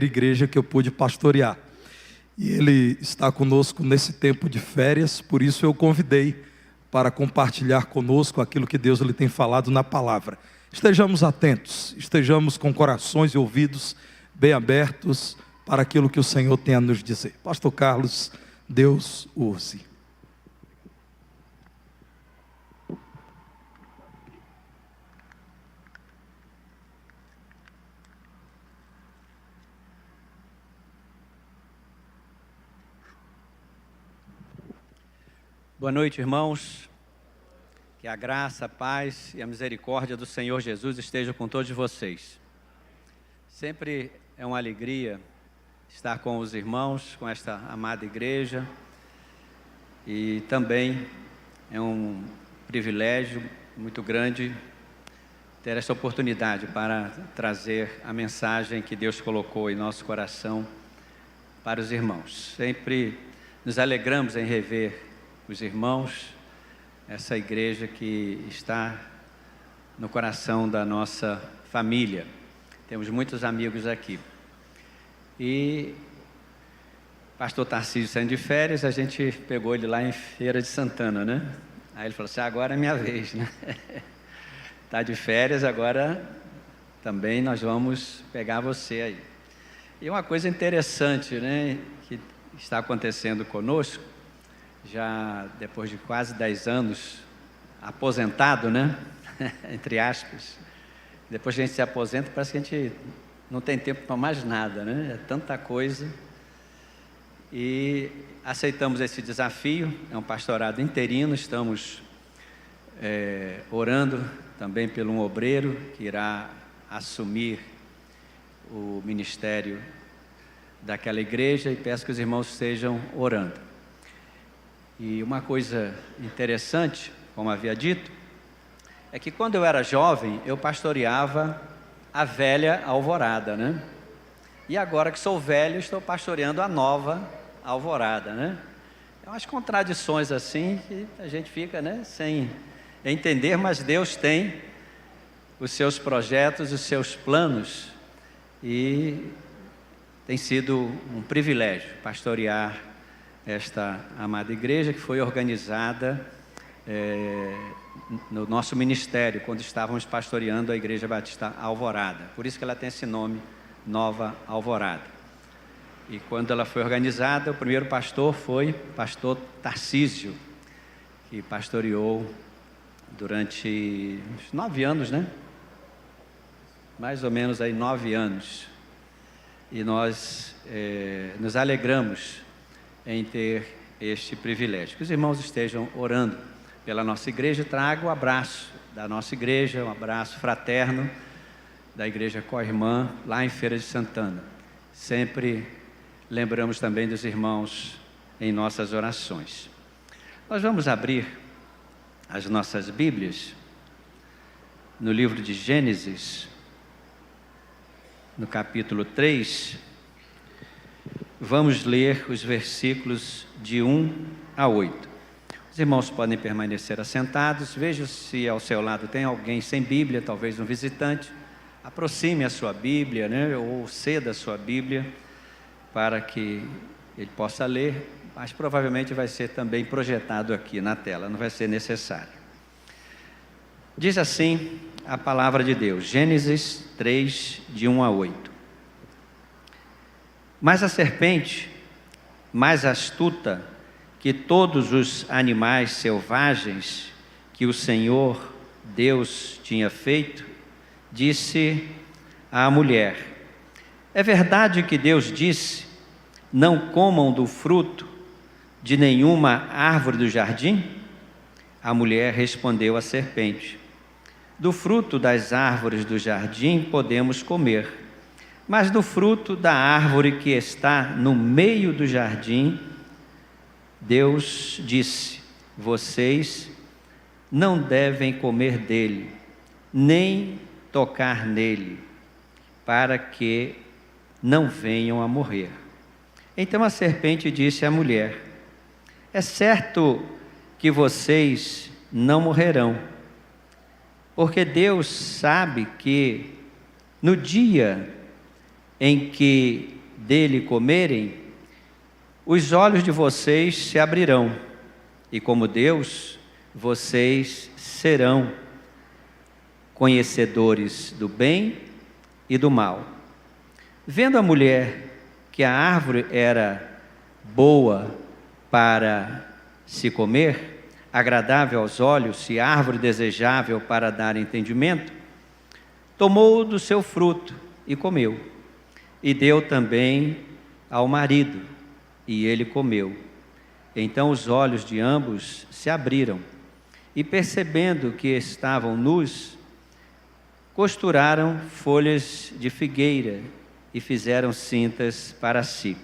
igreja que eu pude pastorear. E ele está conosco nesse tempo de férias, por isso eu convidei para compartilhar conosco aquilo que Deus lhe tem falado na palavra. Estejamos atentos, estejamos com corações e ouvidos bem abertos para aquilo que o Senhor tem a nos dizer. Pastor Carlos, Deus o use. Boa noite, irmãos. Que a graça, a paz e a misericórdia do Senhor Jesus estejam com todos vocês. Sempre é uma alegria estar com os irmãos, com esta amada igreja. E também é um privilégio muito grande ter esta oportunidade para trazer a mensagem que Deus colocou em nosso coração para os irmãos. Sempre nos alegramos em rever os irmãos, essa igreja que está no coração da nossa família. Temos muitos amigos aqui. E pastor Tarcísio saindo de férias, a gente pegou ele lá em Feira de Santana, né? Aí ele falou assim, agora é minha vez, né? Está de férias, agora também nós vamos pegar você aí. E uma coisa interessante, né, que está acontecendo conosco, já depois de quase 10 anos aposentado, né? Entre aspas. Depois que a gente se aposenta, parece que a gente não tem tempo para mais nada, né? É tanta coisa. E aceitamos esse desafio, é um pastorado interino, estamos orando também por um obreiro que irá assumir o ministério daquela igreja e peço que os irmãos estejam orando. E uma coisa interessante, como havia dito, é que quando eu era jovem, eu pastoreava a velha Alvorada, né? E agora que sou velho, estou pastoreando a nova Alvorada, né? É umas contradições assim que a gente fica, né, sem entender, mas Deus tem os seus projetos, os seus planos e tem sido um privilégio pastorear esta amada igreja que foi organizada no nosso ministério, quando estávamos pastoreando a Igreja Batista Alvorada. Por isso que ela tem esse nome, Nova Alvorada. E quando ela foi organizada, o primeiro pastor foi o pastor Tarcísio, que pastoreou durante uns 9 anos, né? Mais ou menos aí 9 anos. E nós nos alegramos em ter este privilégio. Que os irmãos estejam orando pela nossa igreja. Trago o abraço da nossa igreja, um abraço fraterno da igreja Coirmã, lá em Feira de Santana. Sempre lembramos também dos irmãos em nossas orações. Nós vamos abrir as nossas Bíblias no livro de Gênesis, no capítulo 3, vamos ler os versículos de 1 a 8. Os irmãos podem permanecer assentados. Veja se ao seu lado tem alguém sem Bíblia, talvez um visitante. Aproxime a sua Bíblia, né, ou ceda a sua Bíblia para que ele possa ler, mas provavelmente vai ser também projetado aqui na tela, não vai ser necessário. Diz assim a palavra de Deus, Gênesis 3, de 1 a 8. Mas a serpente, mais astuta que todos os animais selvagens que o Senhor Deus tinha feito, disse à mulher: é verdade que Deus disse, não comam do fruto de nenhuma árvore do jardim? A mulher respondeu à serpente: do fruto das árvores do jardim podemos comer, mas do fruto da árvore que está no meio do jardim, Deus disse, vocês não devem comer dele, nem tocar nele, para que não venham a morrer. Então a serpente disse à mulher: é certo que vocês não morrerão, porque Deus sabe que no dia em que dele comerem, os olhos de vocês se abrirão, e como Deus, vocês serão conhecedores do bem e do mal. Vendo a mulher que a árvore era boa para se comer, agradável aos olhos e árvore desejável para dar entendimento, tomou do seu fruto e comeu, e deu também ao marido, e ele comeu. Então os olhos de ambos se abriram, e percebendo que estavam nus, costuraram folhas de figueira e fizeram cintas para si.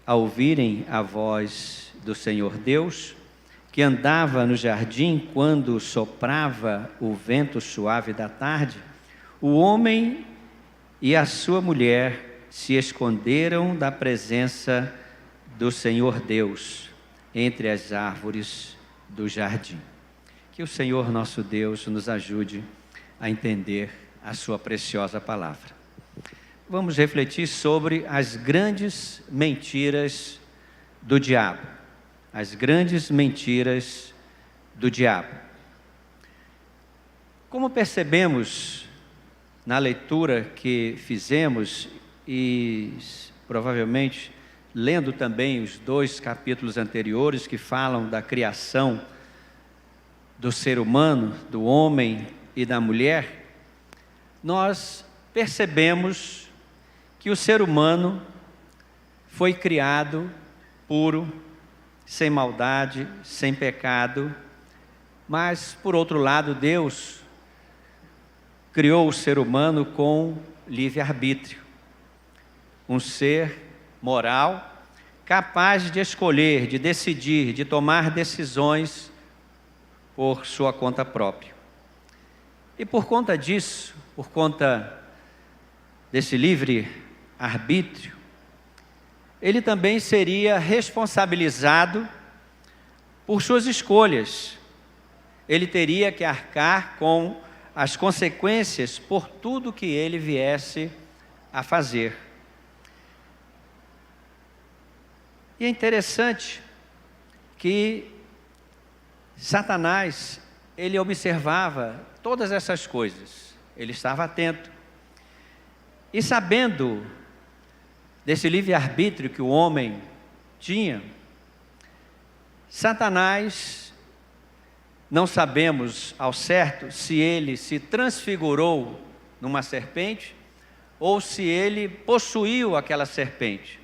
Ao ouvirem a voz do Senhor Deus, que andava no jardim quando soprava o vento suave da tarde, o homem e a sua mulher se esconderam da presença do Senhor Deus entre as árvores do jardim. Que o Senhor nosso Deus nos ajude a entender a sua preciosa palavra. Vamos refletir sobre as grandes mentiras do diabo. As grandes mentiras do diabo. Como percebemos na leitura que fizemos e provavelmente lendo também os 2 capítulos anteriores que falam da criação do ser humano, do homem e da mulher, nós percebemos que o ser humano foi criado puro, sem maldade, sem pecado, mas, por outro lado, Deus criou o ser humano com livre-arbítrio, um ser moral, capaz de escolher, de decidir, de tomar decisões por sua conta própria. E por conta disso, por conta desse livre-arbítrio, ele também seria responsabilizado por suas escolhas. Ele teria que arcar com as consequências por tudo que ele viesse a fazer. E é interessante que Satanás, ele observava todas essas coisas, ele estava atento. E sabendo desse livre-arbítrio que o homem tinha, Satanás, não sabemos ao certo se ele se transfigurou numa serpente ou se ele possuiu aquela serpente.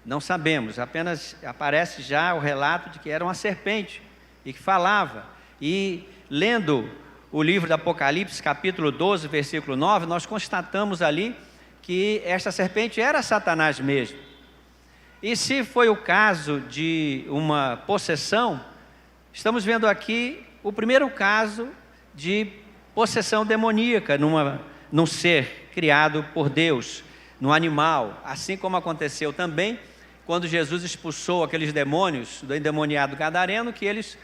Não sabemos, apenas aparece já o relato de que era uma serpente e que falava. E lendo o livro do Apocalipse, capítulo 12, versículo 9, nós constatamos ali que esta serpente era Satanás mesmo. E se foi o caso de uma possessão, estamos vendo aqui o primeiro caso de possessão demoníaca num ser criado por Deus, num animal, assim como aconteceu também quando Jesus expulsou aqueles demônios do endemoniado gadareno, que eles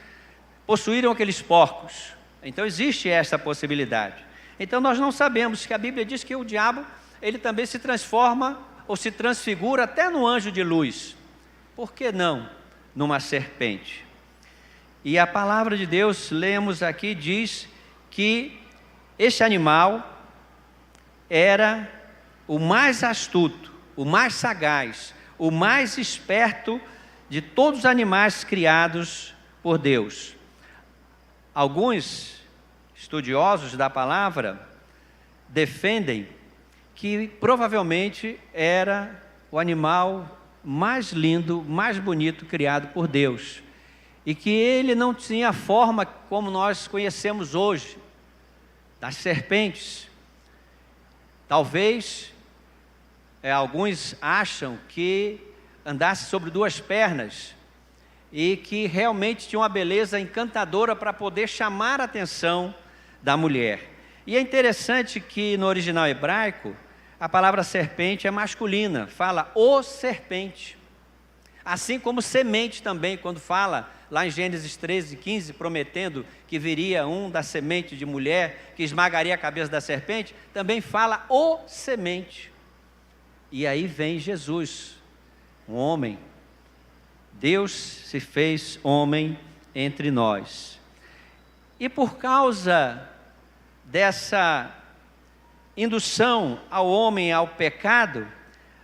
possuíram aqueles porcos. Então existe essa possibilidade. Então nós não sabemos, que a Bíblia diz que o diabo, ele também se transforma ou se transfigura até no anjo de luz. Por que não numa serpente? E a palavra de Deus, lemos aqui, diz que este animal era o mais astuto, o mais sagaz, o mais esperto de todos os animais criados por Deus. Alguns estudiosos da palavra defendem que provavelmente era o animal mais lindo, mais bonito criado por Deus, e que ele não tinha a forma como nós conhecemos hoje, das serpentes. Talvez alguns acham que andasse sobre 2 pernas e que realmente tinha uma beleza encantadora para poder chamar a atenção da mulher. E é interessante que no original hebraico a palavra serpente é masculina, fala o serpente. Assim como semente também, quando fala lá em Gênesis 13:15, prometendo que viria um da semente de mulher que esmagaria a cabeça da serpente, também fala o semente. E aí vem Jesus, um homem. Deus se fez homem entre nós. E por causa dessa indução ao homem ao pecado,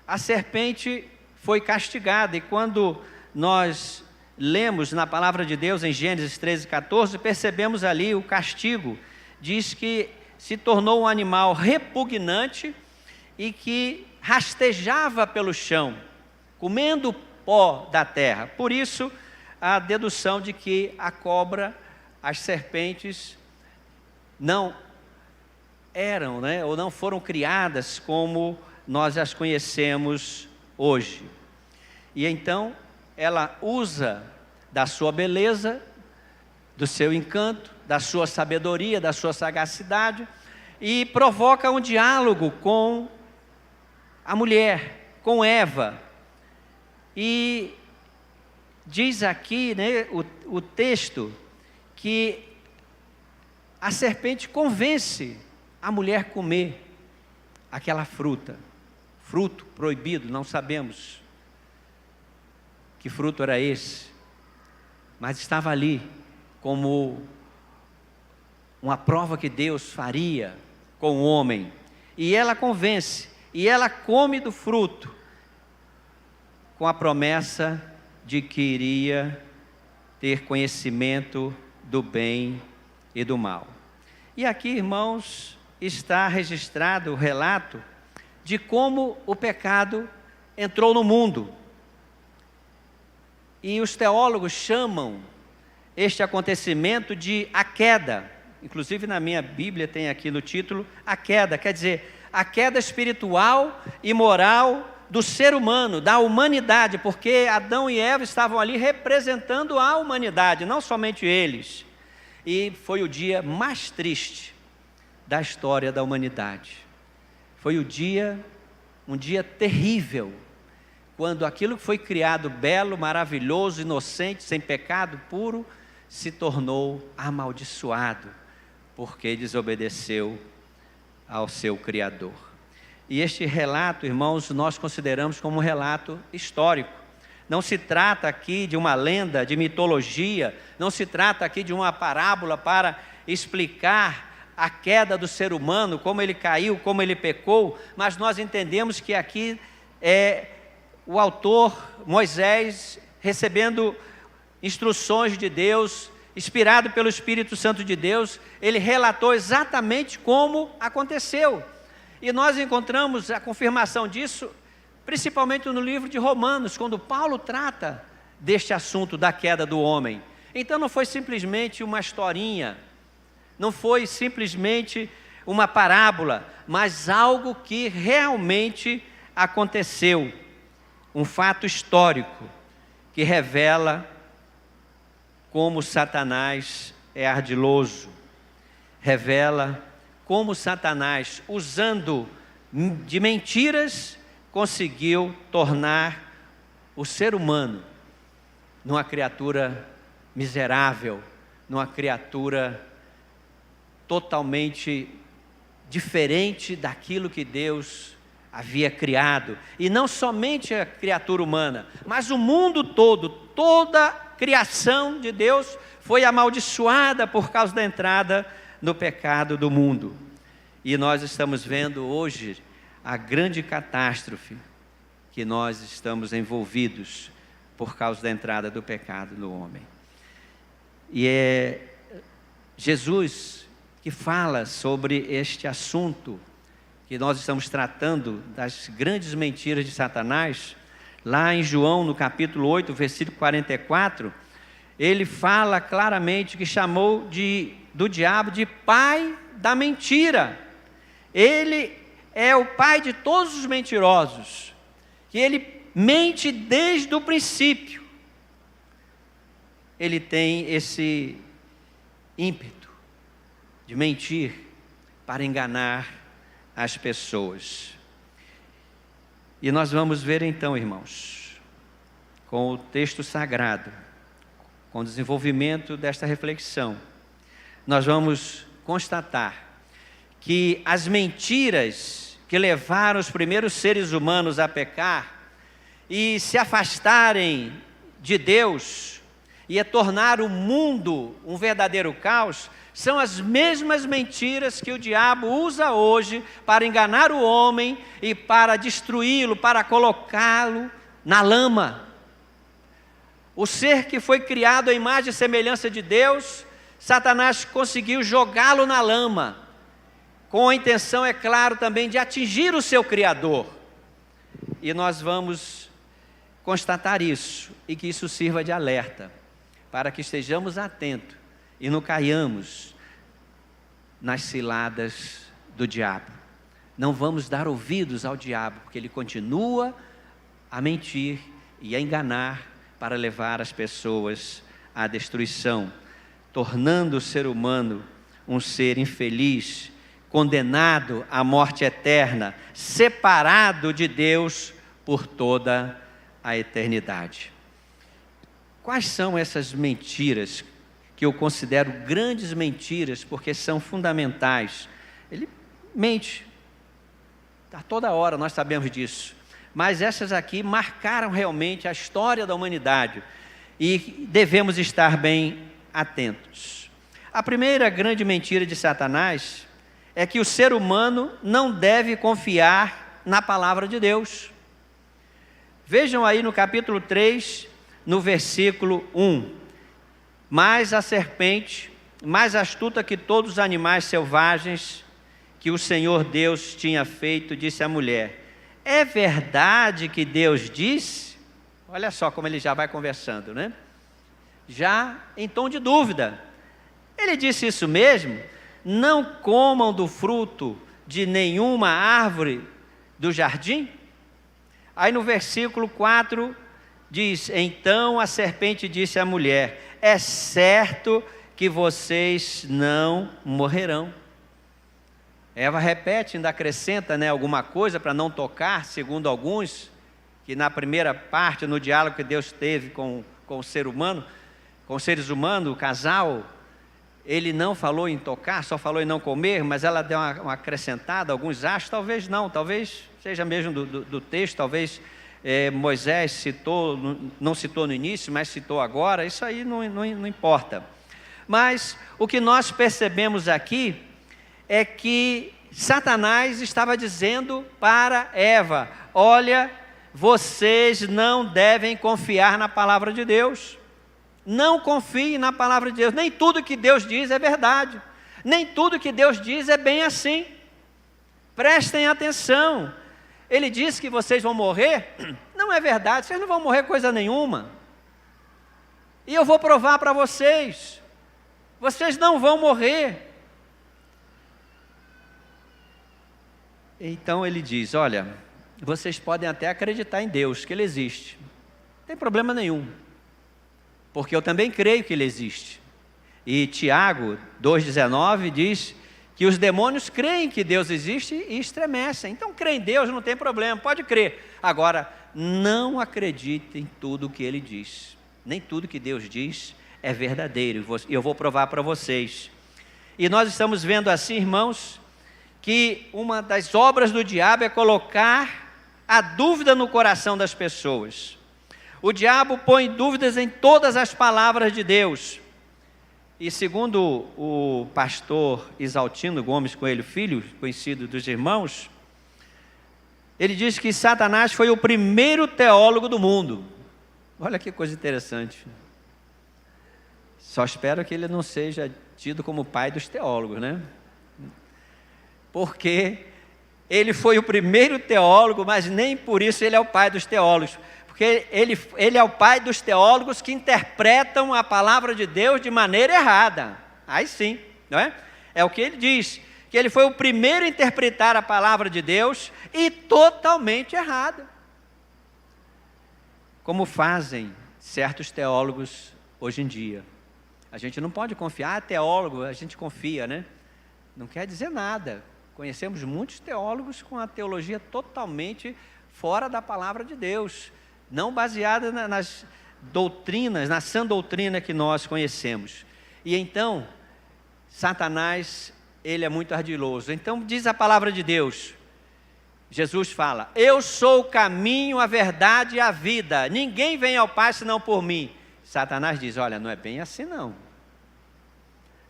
a serpente foi castigada. E quando nós lemos na palavra de Deus em Gênesis 13:14, percebemos ali o castigo. Diz que se tornou um animal repugnante e que rastejava pelo chão, comendo pó da terra. Por isso, a dedução de que a cobra, as serpentes, não eram, ou não foram criadas como nós as conhecemos hoje. E então, ela usa da sua beleza, do seu encanto, da sua sabedoria, da sua sagacidade, e provoca um diálogo com a mulher, com Eva. E diz aqui, o texto, que a serpente convence a mulher a comer aquela fruto proibido. Não sabemos que fruto era esse, mas estava ali como uma prova que Deus faria com o homem. E ela convence, e ela come do fruto, com a promessa de que iria ter conhecimento do bem e do mal. E aqui, irmãos, está registrado o relato de como o pecado entrou no mundo. E os teólogos chamam este acontecimento de a queda. Inclusive na minha Bíblia tem aqui no título, a queda, quer dizer, a queda espiritual e moral do ser humano, da humanidade, porque Adão e Eva estavam ali representando a humanidade, não somente eles. E foi o dia mais triste da história da humanidade. Foi um dia terrível, quando aquilo que foi criado belo, maravilhoso, inocente, sem pecado, puro, se tornou amaldiçoado, porque desobedeceu ao seu Criador. E este relato, irmãos, nós consideramos como um relato histórico. Não se trata aqui de uma lenda, de mitologia, não se trata aqui de uma parábola para explicar a queda do ser humano, como ele caiu, como ele pecou, mas nós entendemos que aqui é o autor, Moisés, recebendo instruções de Deus, inspirado pelo Espírito Santo de Deus, ele relatou exatamente como aconteceu. E nós encontramos a confirmação disso, principalmente no livro de Romanos, quando Paulo trata deste assunto da queda do homem. Então não foi simplesmente uma historinha, não foi simplesmente uma parábola, mas algo que realmente aconteceu. Um fato histórico que revela como Satanás é ardiloso, revela como Satanás, usando de mentiras, conseguiu tornar o ser humano numa criatura miserável, numa criatura totalmente diferente daquilo que Deus havia criado. E não somente a criatura humana, mas o mundo todo, toda a criação de Deus foi amaldiçoada por causa da entrada no pecado do mundo. E nós estamos vendo hoje a grande catástrofe que nós estamos envolvidos por causa da entrada do pecado no homem. E é Jesus que fala sobre este assunto que nós estamos tratando, das grandes mentiras de Satanás. Lá em João, no capítulo 8, versículo 44, ele fala claramente que chamou do diabo de pai da mentira. Ele é o pai de todos os mentirosos, que ele mente desde o princípio. Ele tem esse ímpeto de mentir para enganar as pessoas. E nós vamos ver então, irmãos, com o texto sagrado, com o desenvolvimento desta reflexão, nós vamos constatar que as mentiras que levaram os primeiros seres humanos a pecar e se afastarem de Deus e a tornar o mundo um verdadeiro caos, são as mesmas mentiras que o diabo usa hoje para enganar o homem e para destruí-lo, para colocá-lo na lama. O ser que foi criado à imagem e semelhança de Deus, Satanás conseguiu jogá-lo na lama, com a intenção, é claro, também de atingir o seu Criador. E nós vamos constatar isso, e que isso sirva de alerta, para que estejamos atentos e não caiamos nas ciladas do diabo. Não vamos dar ouvidos ao diabo, porque ele continua a mentir e a enganar para levar as pessoas à destruição, tornando o ser humano um ser infeliz, condenado à morte eterna, separado de Deus por toda a eternidade. Quais são essas mentiras que eu considero grandes mentiras, porque são fundamentais? Ele mente, a toda hora nós sabemos disso, mas essas aqui marcaram realmente a história da humanidade e devemos estar bem atentos. A primeira grande mentira de Satanás é que o ser humano não deve confiar na palavra de Deus. Vejam aí no capítulo 3, no versículo 1. Mas a serpente, mais astuta que todos os animais selvagens que o Senhor Deus tinha feito, disse à mulher: é verdade que Deus disse? Olha só como ele já vai conversando, né? Já em tom de dúvida. Ele disse isso mesmo? Não comam do fruto de nenhuma árvore do jardim? Aí no versículo 4 diz: então a serpente disse à mulher: é certo que vocês não morrerão. Eva repete, ainda acrescenta, alguma coisa para não tocar, segundo alguns, que na primeira parte, no diálogo que Deus teve com o ser humano, com os seres humanos, o casal, ele não falou em tocar, só falou em não comer, mas ela deu uma acrescentada, alguns acham, talvez não, talvez seja mesmo do texto, talvez Moisés citou, não citou no início, mas citou agora, isso aí não importa. Mas o que nós percebemos aqui é que Satanás estava dizendo para Eva: olha, vocês não devem confiar na palavra de Deus. Não confiem na palavra de Deus. Nem tudo que Deus diz é verdade. Nem tudo que Deus diz é bem assim. Prestem atenção. Ele disse que vocês vão morrer. Não é verdade, vocês não vão morrer coisa nenhuma. E eu vou provar para vocês. Vocês não vão morrer. Então ele diz: olha, vocês podem até acreditar em Deus, que Ele existe. Não tem problema nenhum. Porque eu também creio que Ele existe. E Tiago 2,19 diz que os demônios creem que Deus existe e estremecem. Então, crer em Deus não tem problema, pode crer. Agora, não acredite em tudo o que Ele diz. Nem tudo que Deus diz é verdadeiro. E eu vou provar para vocês. E nós estamos vendo assim, irmãos, que uma das obras do diabo é colocar a dúvida no coração das pessoas. O diabo põe dúvidas em todas as palavras de Deus. E segundo o pastor Isaltino Gomes Coelho Filho, conhecido dos irmãos, ele diz que Satanás foi o primeiro teólogo do mundo. Olha que coisa interessante. Só espero que ele não seja tido como pai dos teólogos, né? Porque ele foi o primeiro teólogo, mas nem por isso ele é o pai dos teólogos. Porque ele é o pai dos teólogos que interpretam a palavra de Deus de maneira errada. Aí sim, não é? É o que ele diz, que ele foi o primeiro a interpretar a palavra de Deus e totalmente errada. Como fazem certos teólogos hoje em dia. A gente não pode confiar, teólogo, a gente confia, né? Não quer dizer nada. Conhecemos muitos teólogos com a teologia totalmente fora da palavra de Deus, não baseada nas doutrinas, na sã doutrina que nós conhecemos. E então, Satanás, ele é muito ardiloso. Então diz a palavra de Deus, Jesus fala: eu sou o caminho, a verdade e a vida. Ninguém vem ao Pai senão por mim. Satanás diz: olha, não é bem assim não.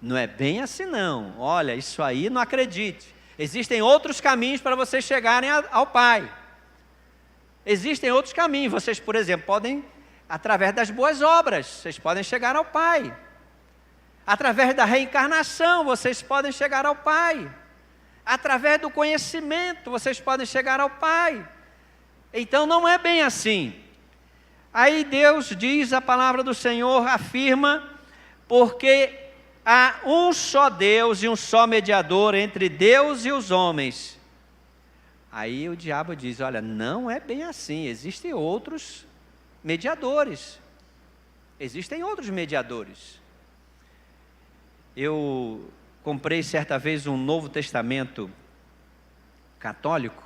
Não é bem assim não. Olha, isso aí não acredite. Existem outros caminhos para vocês chegarem ao Pai. Existem outros caminhos. Vocês, por exemplo, podem, através das boas obras, vocês podem chegar ao Pai. Através da reencarnação, vocês podem chegar ao Pai. Através do conhecimento, vocês podem chegar ao Pai. Então não é bem assim. Aí Deus diz, a palavra do Senhor afirma, porque há um só Deus e um só mediador entre Deus e os homens. Aí o diabo diz: olha, não é bem assim, existem outros mediadores. Existem outros mediadores. Eu comprei certa vez um Novo Testamento católico,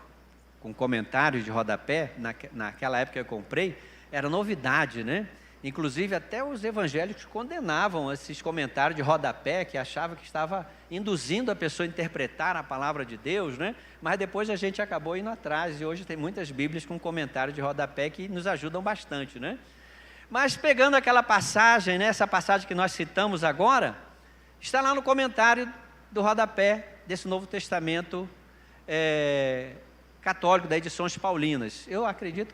com comentários de rodapé. Naquela época eu comprei, era novidade, né? Inclusive até os evangélicos condenavam esses comentários de rodapé, que achavam que estava induzindo a pessoa a interpretar a palavra de Deus, né? Mas depois a gente acabou indo atrás, e hoje tem muitas bíblias com comentários de rodapé que nos ajudam bastante, né? Mas pegando aquela passagem, né, essa passagem que nós citamos agora, está lá no comentário do rodapé desse Novo Testamento católico, da Edições Paulinas. Eu acredito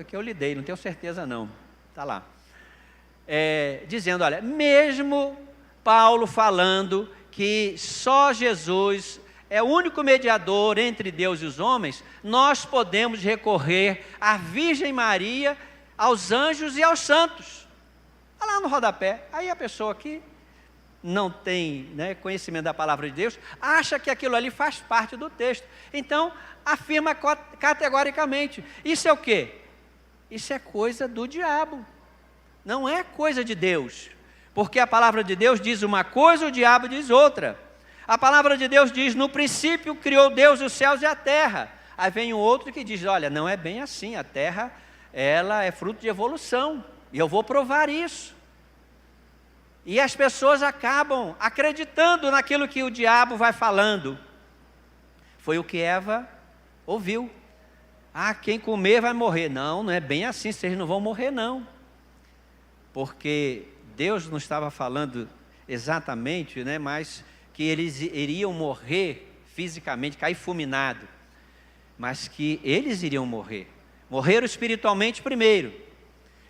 que eu li dei, não tenho certeza não. Está lá. Dizendo, olha, mesmo Paulo falando que só Jesus é o único mediador entre Deus e os homens, nós podemos recorrer à Virgem Maria, aos anjos e aos santos. Está lá no rodapé. Aí a pessoa que não tem, né, conhecimento da palavra de Deus, acha que aquilo ali faz parte do texto. Então, afirma categoricamente. Isso é o quê? Isso é coisa do diabo. Não é coisa de Deus. Porque a palavra de Deus diz uma coisa, o diabo diz outra. A palavra de Deus diz: no princípio criou Deus os céus e a terra. Aí vem um outro que diz: olha, não é bem assim. A terra, ela é fruto de evolução. E eu vou provar isso. E as pessoas acabam acreditando naquilo que o diabo vai falando. Foi o que Eva ouviu. Ah, quem comer vai morrer. Não, não é bem assim, vocês não vão morrer não. Porque Deus não estava falando exatamente, né, mas que eles iriam morrer fisicamente, cair fulminado. Mas que eles iriam morrer. Morreram espiritualmente primeiro.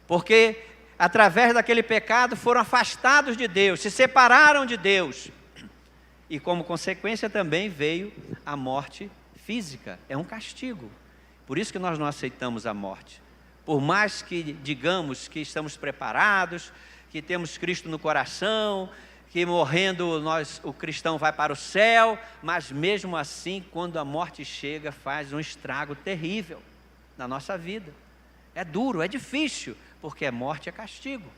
Porque através daquele pecado foram afastados de Deus, se separaram de Deus. E como consequência também veio a morte física. É um castigo. Por isso que nós não aceitamos a morte. Por mais que digamos que estamos preparados, que temos Cristo no coração, que morrendo o cristão vai para o céu, mas mesmo assim, quando a morte chega, faz um estrago terrível na nossa vida. É duro, é difícil, porque morte é castigo.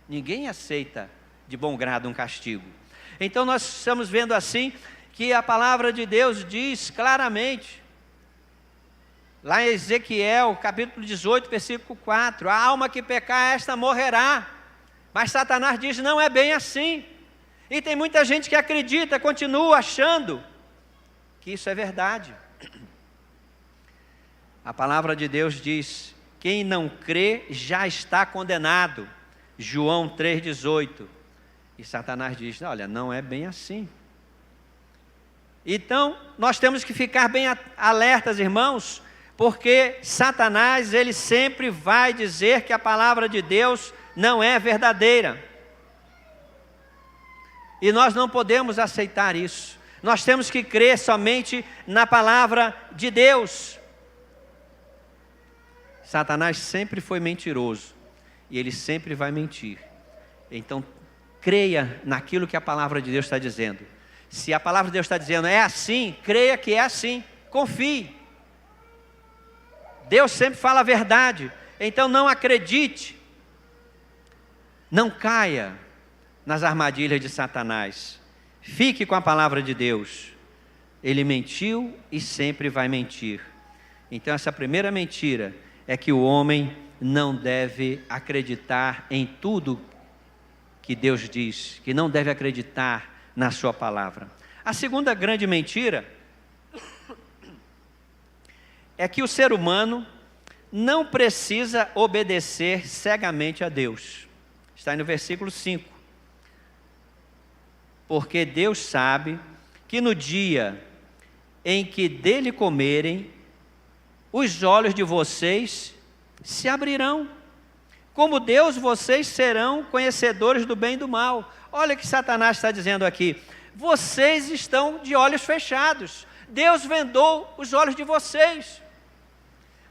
Ninguém aceita de bom grado um castigo. Então nós estamos vendo assim, que a palavra de Deus diz claramente, lá em Ezequiel, capítulo 18, versículo 4, a alma que pecar, esta morrerá. Mas Satanás diz, não é bem assim. E tem muita gente que acredita, continua achando que isso é verdade. A palavra de Deus diz, quem não crê já está condenado. João 3,18. E Satanás diz, olha, não é bem assim. Então, nós temos que ficar bem alertas, irmãos, porque Satanás, ele sempre vai dizer que a palavra de Deus não é verdadeira. E nós não podemos aceitar isso. Nós temos que crer somente na palavra de Deus. Satanás sempre foi mentiroso. E ele sempre vai mentir. Então, creia naquilo que a palavra de Deus está dizendo. Se a palavra de Deus está dizendo é assim, creia que é assim. Confie. Deus sempre fala a verdade. Então não acredite. Não caia nas armadilhas de Satanás. Fique com a palavra de Deus. Ele mentiu e sempre vai mentir. Então essa primeira mentira é que o homem não deve acreditar em tudo que Deus diz, que não deve acreditar na sua palavra. A segunda grande mentira é que o ser humano não precisa obedecer cegamente a Deus. Está aí no versículo 5. Porque Deus sabe que no dia em que dele comerem, os olhos de vocês se abrirão. Como Deus, vocês serão conhecedores do bem e do mal. Olha o que Satanás está dizendo aqui. Vocês estão de olhos fechados. Deus vendou os olhos de vocês.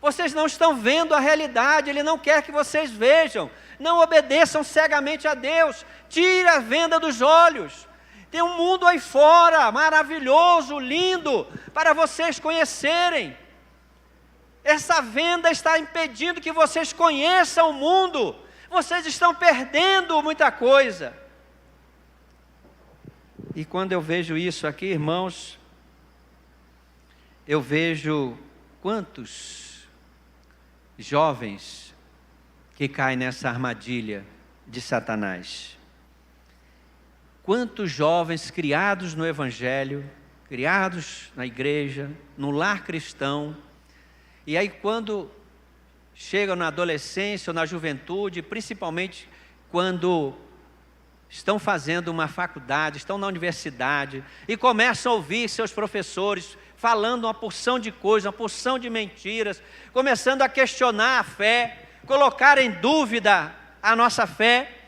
Vocês não estão vendo a realidade. Ele não quer que vocês vejam. Não obedeçam cegamente a Deus. Tire a venda dos olhos. Tem um mundo aí fora, maravilhoso, lindo, para vocês conhecerem. Essa venda está impedindo que vocês conheçam o mundo. Vocês estão perdendo muita coisa. E quando eu vejo isso aqui, irmãos, eu vejo quantos jovens que caem nessa armadilha de Satanás. Quantos jovens criados no Evangelho, criados na igreja, no lar cristão, e aí quando chegam na adolescência ou na juventude, principalmente quando estão fazendo uma faculdade, estão na universidade, e começam a ouvir seus professores falando uma porção de coisas, uma porção de mentiras, começando a questionar a fé, colocar em dúvida a nossa fé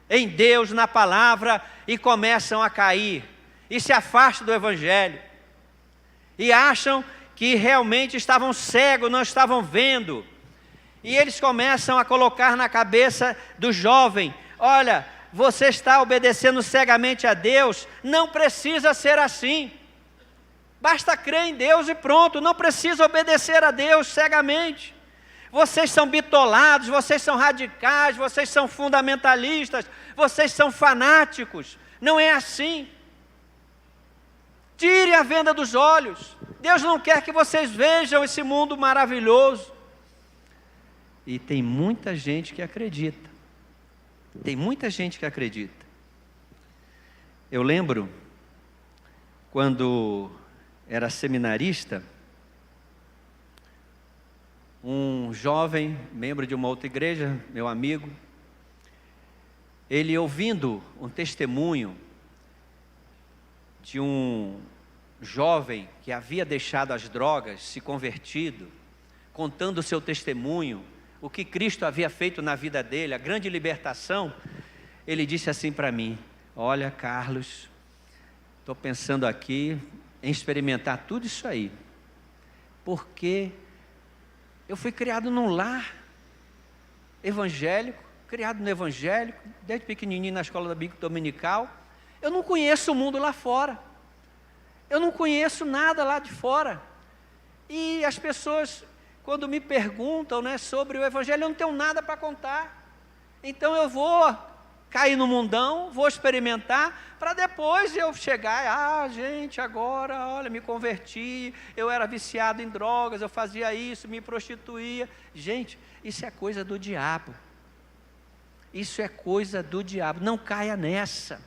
em Deus, na palavra, e começam a cair, e se afastam do Evangelho, e acham que realmente estavam cegos, não estavam vendo, e eles começam a colocar na cabeça do jovem: olha, você está obedecendo cegamente a Deus, não precisa ser assim, basta crer em Deus e pronto, não precisa obedecer a Deus cegamente. Vocês são bitolados, vocês são radicais, vocês são fundamentalistas, vocês são fanáticos. Não é assim. Tire a venda dos olhos. Deus não quer que vocês vejam esse mundo maravilhoso. E tem muita gente que acredita. Tem muita gente que acredita. Eu lembro, quando era seminarista, um jovem, membro de uma outra igreja, meu amigo, ele ouvindo um testemunho de um jovem que havia deixado as drogas, se convertido, contando o seu testemunho, o que Cristo havia feito na vida dele, a grande libertação, ele disse assim para mim: olha, Carlos, estou pensando aqui em experimentar tudo isso aí, porque eu fui criado num lar evangélico, criado no evangélico, desde pequenininho na escola da Bíblia Dominical. Eu não conheço o mundo lá fora. Eu não conheço nada lá de fora. E as pessoas, quando me perguntam, né, sobre o evangelho, eu não tenho nada para contar. Então eu vou cair no mundão, vou experimentar, para depois eu chegar, gente, agora, olha, me converti, eu era viciado em drogas, eu fazia isso, me prostituía. Gente, isso é coisa do diabo. Isso é coisa do diabo, não caia nessa.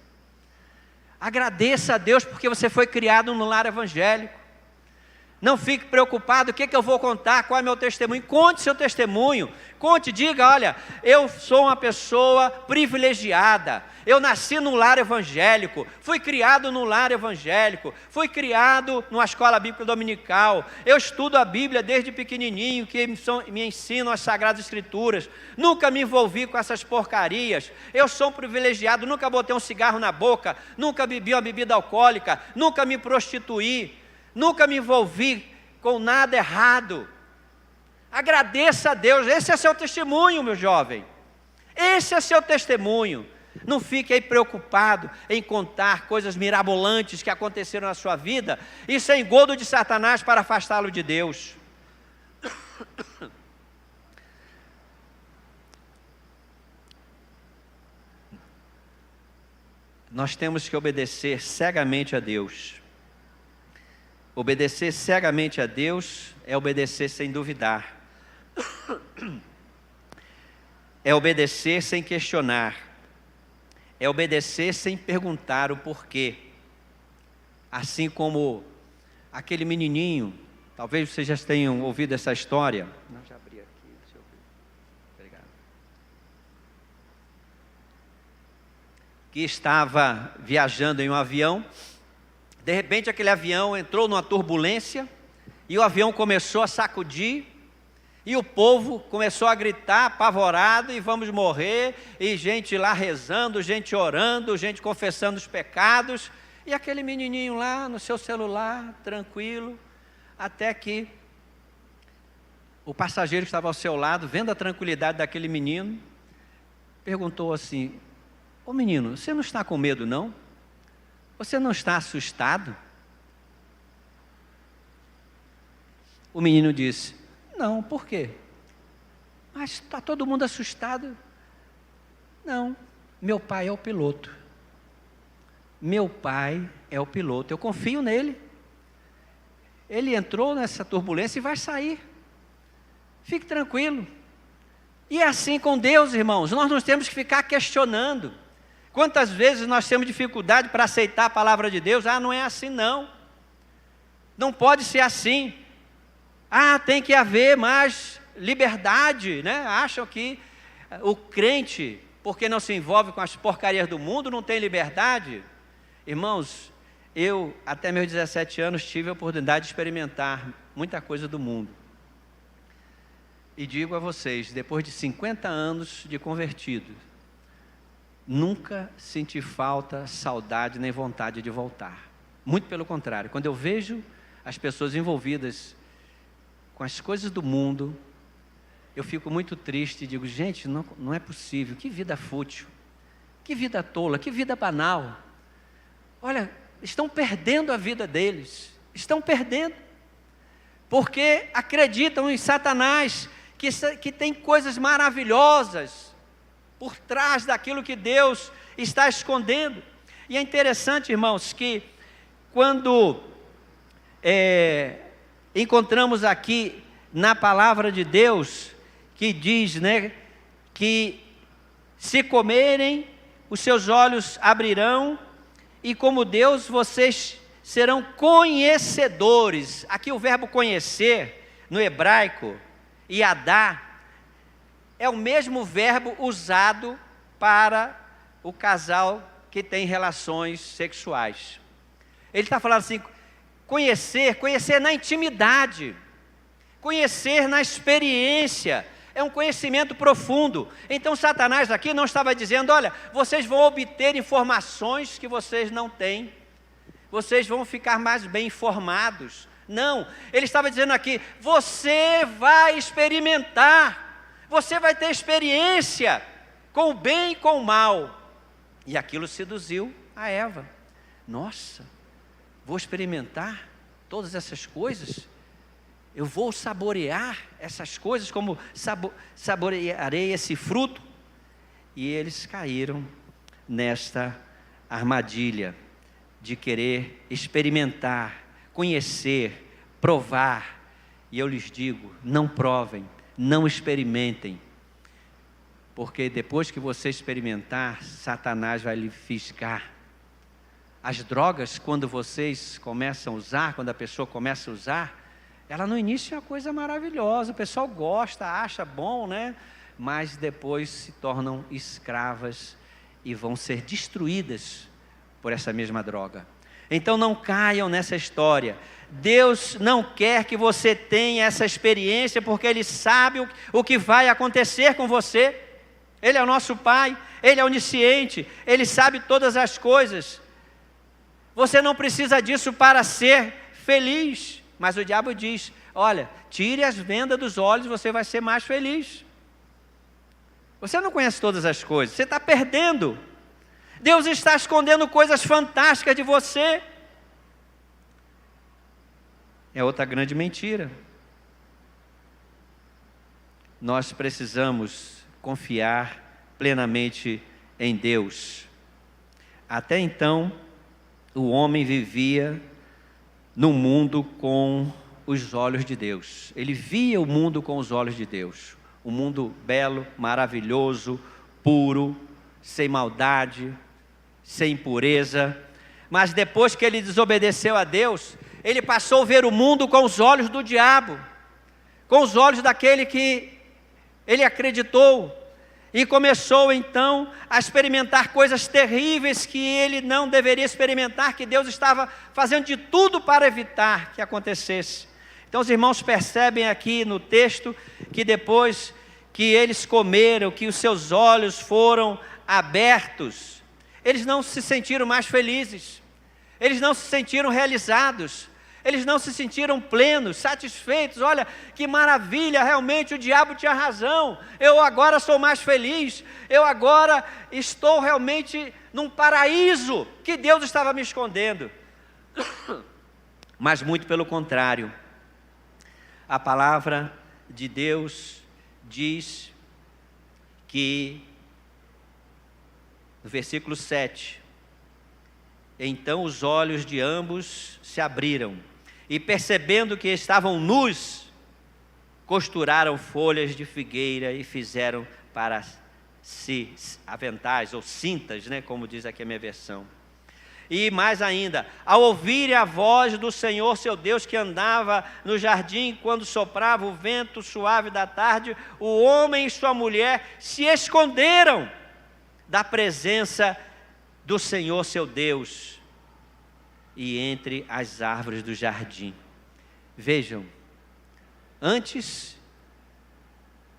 Agradeça a Deus porque você foi criado no lar evangélico. Não fique preocupado, o que eu vou contar, qual é meu testemunho. Conte seu testemunho, conte, diga: olha, eu sou uma pessoa privilegiada, eu nasci num lar evangélico, fui criado num lar evangélico, fui criado numa escola bíblica dominical, eu estudo a Bíblia desde pequenininho, que me ensinam as Sagradas Escrituras, nunca me envolvi com essas porcarias, eu sou um privilegiado, nunca botei um cigarro na boca, nunca bebi uma bebida alcoólica, nunca me prostituí, nunca me envolvi com nada errado. Agradeça a Deus, esse é seu testemunho, meu jovem. Esse é seu testemunho. Não fique aí preocupado em contar coisas mirabolantes que aconteceram na sua vida. Isso é engodo de Satanás para afastá-lo de Deus. Nós temos que obedecer cegamente a Deus. Obedecer cegamente a Deus é obedecer sem duvidar. É obedecer sem questionar. É obedecer sem perguntar o porquê. Assim como aquele menininho Talvez vocês já tenham ouvido essa história. Não, já abri aqui, deixa eu ver. Obrigado. Que estava viajando em um avião. De repente aquele avião entrou numa turbulência e o avião começou a sacudir e o povo começou a gritar apavorado e vamos morrer, e gente lá rezando, gente orando, gente confessando os pecados, e aquele menininho lá no seu celular, tranquilo, até que o passageiro que estava ao seu lado, vendo a tranquilidade daquele menino, perguntou assim: ô menino, você não está com medo não? Você não está assustado? O menino disse: não, por quê? Mas está todo mundo assustado. Não, meu pai é o piloto. Meu pai é o piloto, eu confio nele. Ele entrou nessa turbulência e vai sair. Fique tranquilo. E é assim com Deus, irmãos, nós não temos que ficar questionando. Quantas vezes nós temos dificuldade para aceitar a palavra de Deus? Não é assim não. Não pode ser assim. Tem que haver mais liberdade, né? Acham que o crente, porque não se envolve com as porcarias do mundo, não tem liberdade. Irmãos, eu até meus 17 anos tive a oportunidade de experimentar muita coisa do mundo. E digo a vocês, depois de 50 anos de convertido, nunca senti falta, saudade, nem vontade de voltar. Muito pelo contrário, quando eu vejo as pessoas envolvidas com as coisas do mundo, eu fico muito triste e digo: gente, não é possível, que vida fútil, que vida tola, que vida banal. Olha, estão perdendo a vida deles, estão perdendo, porque acreditam em Satanás, que tem coisas maravilhosas por trás daquilo que Deus está escondendo. E é interessante, irmãos, que quando encontramos aqui na palavra de Deus, que diz, né, que se comerem, os seus olhos abrirão, e como Deus, vocês serão conhecedores. Aqui o verbo conhecer, no hebraico, yadá, é o mesmo verbo usado para o casal que tem relações sexuais. Ele está falando assim: conhecer na intimidade, conhecer na experiência, é um conhecimento profundo. Então Satanás aqui não estava dizendo: olha, vocês vão obter informações que vocês não têm, vocês vão ficar mais bem informados. Não, ele estava dizendo aqui: você vai experimentar, você vai ter experiência com o bem e com o mal. E aquilo seduziu a Eva. Nossa, vou experimentar todas essas coisas, eu vou saborear essas coisas como saborearei esse fruto. E eles caíram nesta armadilha de querer experimentar, conhecer, provar. E eu lhes digo: não provem, não experimentem, porque depois que você experimentar, Satanás vai lhe fisgar. As drogas, quando vocês começam a usar, quando a pessoa começa a usar, ela no início é uma coisa maravilhosa, o pessoal gosta, acha bom, né? Mas depois se tornam escravas e vão ser destruídas por essa mesma droga. Então não caiam nessa história. Deus não quer que você tenha essa experiência, porque Ele sabe o que vai acontecer com você. Ele é o nosso Pai, Ele é onisciente, Ele sabe todas as coisas. Você não precisa disso para ser feliz, mas o diabo diz: olha, tire as vendas dos olhos, você vai ser mais feliz. Você não conhece todas as coisas, você está perdendo. Deus está escondendo coisas fantásticas de você. É outra grande mentira. Nós precisamos confiar plenamente em Deus. Até então, o homem vivia no mundo com os olhos de Deus. Ele via o mundo com os olhos de Deus. Um mundo belo, maravilhoso, puro, sem maldade, sem impureza. Mas depois que ele desobedeceu a Deus, ele passou a ver o mundo com os olhos do diabo, com os olhos daquele que ele acreditou, e começou então a experimentar coisas terríveis que ele não deveria experimentar, que Deus estava fazendo de tudo para evitar que acontecesse. Então os irmãos percebem aqui no texto que depois que eles comeram, que os seus olhos foram abertos, eles não se sentiram mais felizes, eles não se sentiram realizados, eles não se sentiram plenos, satisfeitos. Olha, que maravilha, realmente o diabo tinha razão, eu agora sou mais feliz, eu agora estou realmente num paraíso que Deus estava me escondendo. Mas muito pelo contrário, a palavra de Deus diz que, no versículo 7, então os olhos de ambos se abriram, e percebendo que estavam nus, costuraram folhas de figueira e fizeram para si aventais ou cintas, como diz aqui a minha versão. E mais ainda, ao ouvirem a voz do Senhor seu Deus, que andava no jardim quando soprava o vento suave da tarde, o homem e sua mulher se esconderam da presença do Senhor seu Deus e entre as árvores do jardim. Vejam, antes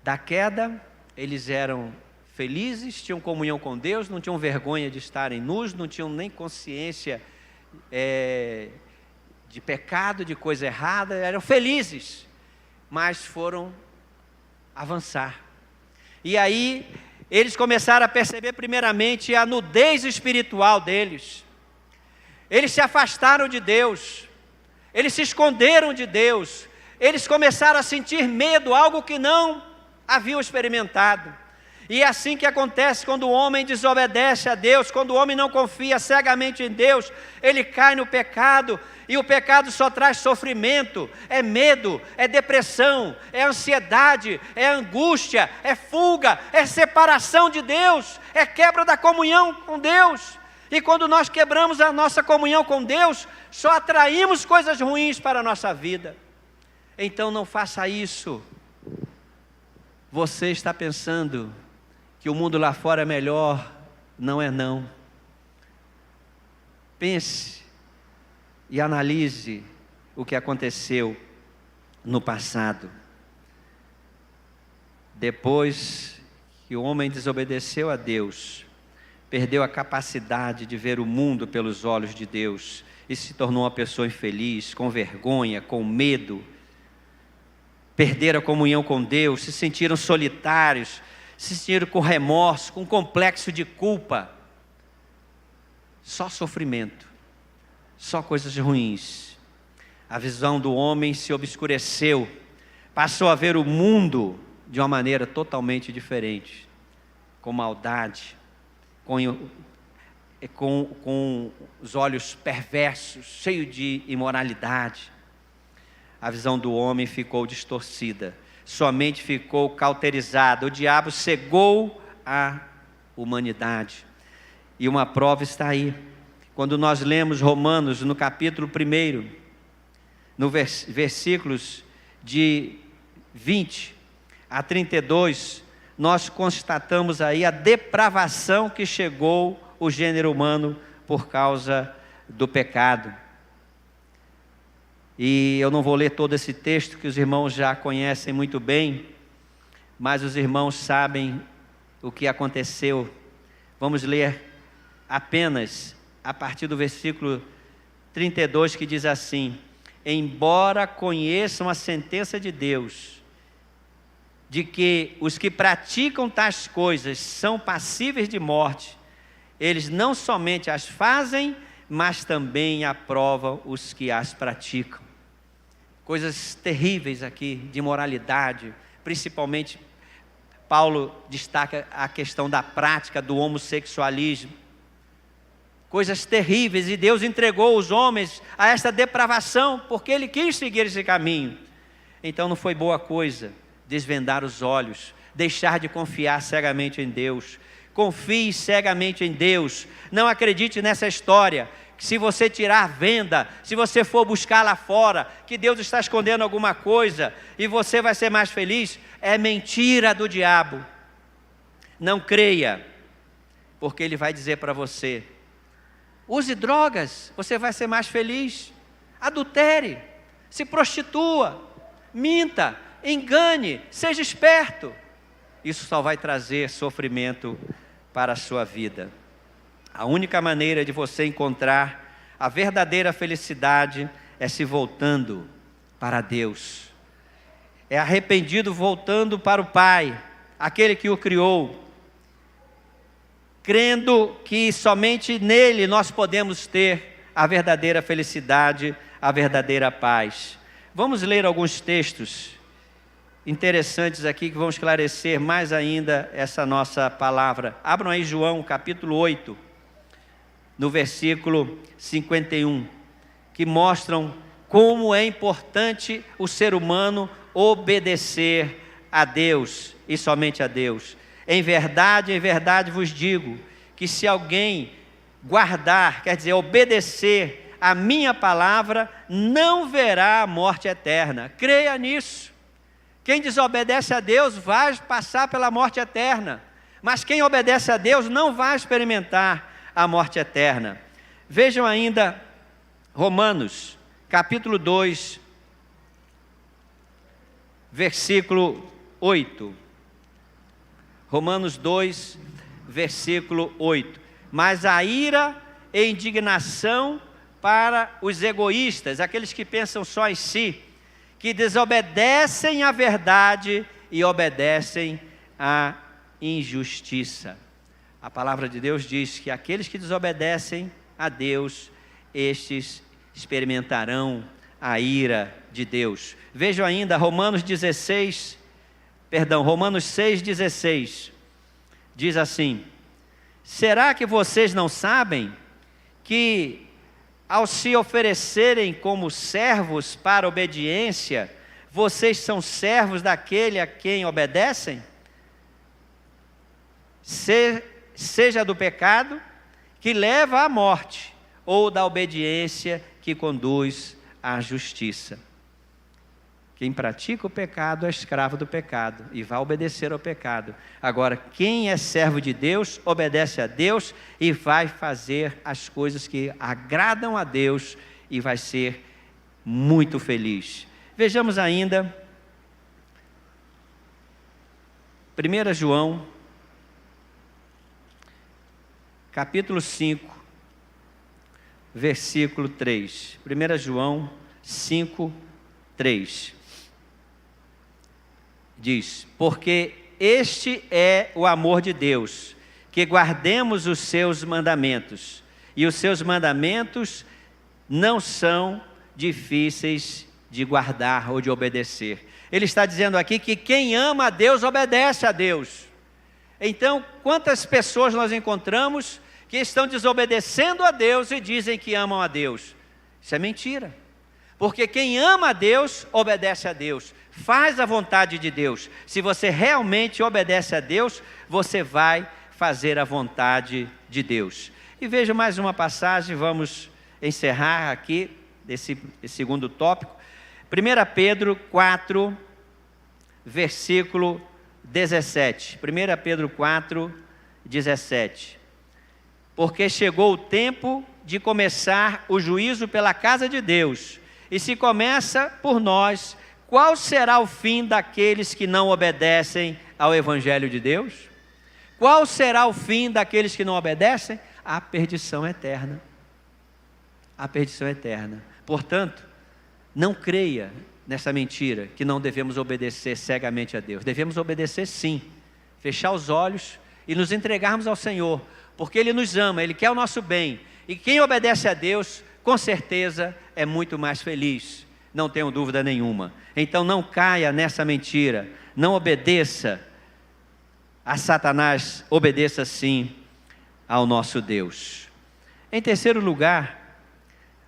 da queda, eles eram felizes, tinham comunhão com Deus, não tinham vergonha de estarem nus, não tinham nem consciência de pecado, de coisa errada, eram felizes, mas foram avançar. E aí eles começaram a perceber primeiramente a nudez espiritual deles. Eles se afastaram de Deus, eles se esconderam de Deus, eles começaram a sentir medo, algo que não haviam experimentado. E é assim que acontece quando o homem desobedece a Deus, quando o homem não confia cegamente em Deus, ele cai no pecado, e o pecado só traz sofrimento, é medo, é depressão, é ansiedade, é angústia, é fuga, é separação de Deus, é quebra da comunhão com Deus. E quando nós quebramos a nossa comunhão com Deus, só atraímos coisas ruins para a nossa vida. Então não faça isso. Você está pensando que o mundo lá fora é melhor? Não é não. Pense e analise o que aconteceu no passado. Depois que o homem desobedeceu a Deus, perdeu a capacidade de ver o mundo pelos olhos de Deus e se tornou uma pessoa infeliz, com vergonha, com medo. Perderam a comunhão com Deus, se sentiram solitários, se sentiram com remorso, com complexo de culpa. Só sofrimento, só coisas ruins. A visão do homem se obscureceu, passou a ver o mundo de uma maneira totalmente diferente, com maldade, com os olhos perversos, cheio de imoralidade. A visão do homem ficou distorcida, sua mente ficou cauterizada, o diabo cegou a humanidade. E uma prova está aí, quando nós lemos Romanos no capítulo 1, no versículos de 20 a 32, nós constatamos aí a depravação que chegou o gênero humano por causa do pecado. E eu não vou ler todo esse texto, que os irmãos já conhecem muito bem, mas os irmãos sabem o que aconteceu. Vamos ler apenas a partir do versículo 32, que diz assim: embora conheçam a sentença de Deus, de que os que praticam tais coisas são passíveis de morte, eles não somente as fazem, mas também aprovam os que as praticam. Coisas terríveis aqui, de imoralidade, principalmente Paulo destaca a questão da prática do homossexualismo. Coisas terríveis, e Deus entregou os homens a esta depravação, porque Ele quis seguir esse caminho. Então não foi boa coisa desvendar os olhos, deixar de confiar cegamente em Deus, Confie cegamente em Deus. Não acredite nessa história, que se você tirar venda, se você for buscar lá fora, que Deus está escondendo alguma coisa e você vai ser mais feliz. É mentira do diabo. Não creia, porque ele vai dizer para você: use drogas, você vai ser mais feliz. Adultere, se prostitua, minta, engane, seja esperto. Isso só vai trazer sofrimento para a sua vida. A única maneira de você encontrar a verdadeira felicidade é se voltando para Deus. É arrependido voltando para o Pai, aquele que o criou, crendo que somente nele nós podemos ter a verdadeira felicidade, a verdadeira paz. Vamos ler alguns textos interessantes aqui que vão esclarecer mais ainda essa nossa palavra. Abram aí João capítulo 8, no versículo 51, que mostram como é importante o ser humano obedecer a Deus e somente a Deus. Em verdade vos digo, que se alguém guardar, quer dizer, obedecer a minha palavra, não verá a morte eterna. Creia nisso. Quem desobedece a Deus vai passar pela morte eterna, mas quem obedece a Deus não vai experimentar a morte eterna. Vejam ainda Romanos, capítulo 2, versículo 8. Romanos 2, versículo 8. Mas a ira e indignação para os egoístas, aqueles que pensam só em si, que desobedecem à verdade e obedecem à injustiça. A palavra de Deus diz que aqueles que desobedecem a Deus, estes experimentarão a ira de Deus. Vejam ainda Romanos 6,16, diz assim: será que vocês não sabem que ao se oferecerem como servos para obediência, vocês são servos daquele a quem obedecem? Seja do pecado, que leva à morte, ou da obediência, que conduz à justiça. Quem pratica o pecado é escravo do pecado e vai obedecer ao pecado. Agora, quem é servo de Deus, obedece a Deus e vai fazer as coisas que agradam a Deus e vai ser muito feliz. Vejamos ainda 1 João, capítulo 5, versículo 3. 1 João 5, 3. Diz: porque este é o amor de Deus, que guardemos os seus mandamentos, e os seus mandamentos não são difíceis de guardar ou de obedecer. Ele está dizendo aqui que quem ama a Deus, obedece a Deus. Então, quantas pessoas nós encontramos que estão desobedecendo a Deus e dizem que amam a Deus? Isso é mentira. Porque quem ama a Deus, obedece a Deus, faz a vontade de Deus. Se você realmente obedece a Deus, você vai fazer a vontade de Deus. E veja mais uma passagem, vamos encerrar aqui esse segundo tópico. 1 Pedro 4, versículo 17. 1 Pedro 4, 17. Porque chegou o tempo de começar o juízo pela casa de Deus. E se começa por nós, qual será o fim daqueles que não obedecem ao Evangelho de Deus? Qual será o fim daqueles que não obedecem? A perdição eterna. A perdição eterna. Portanto, não creia nessa mentira que não devemos obedecer cegamente a Deus. Devemos obedecer sim, fechar os olhos e nos entregarmos ao Senhor, porque Ele nos ama, Ele quer o nosso bem. E quem obedece a Deus, com certeza é muito mais feliz, não tenho dúvida nenhuma. Então não caia nessa mentira, não obedeça a Satanás, obedeça sim ao nosso Deus. Em terceiro lugar,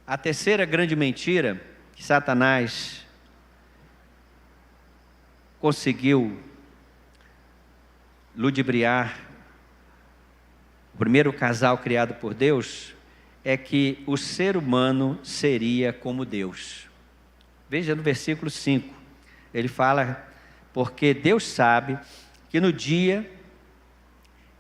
a terceira grande mentira que Satanás conseguiu ludibriar o primeiro casal criado por Deus, é que o ser humano seria como Deus. Veja no versículo 5, ele fala: porque Deus sabe que no dia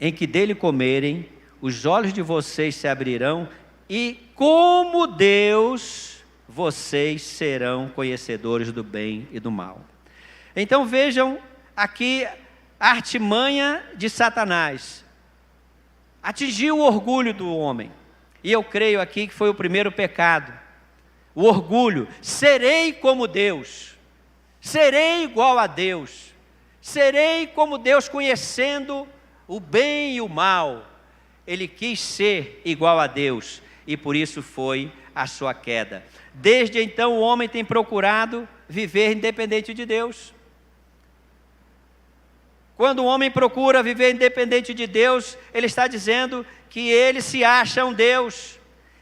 em que dele comerem, os olhos de vocês se abrirão e como Deus, vocês serão conhecedores do bem e do mal. Então vejam aqui a artimanha de Satanás. Atingiu o orgulho do homem. E eu creio aqui que foi o primeiro pecado. O orgulho. Serei como Deus. Serei igual a Deus. Serei como Deus, conhecendo o bem e o mal. Ele quis ser igual a Deus. E por isso foi a sua queda. Desde então o homem tem procurado viver independente de Deus. Quando o homem procura viver independente de Deus, ele está dizendo que ele se acha um Deus,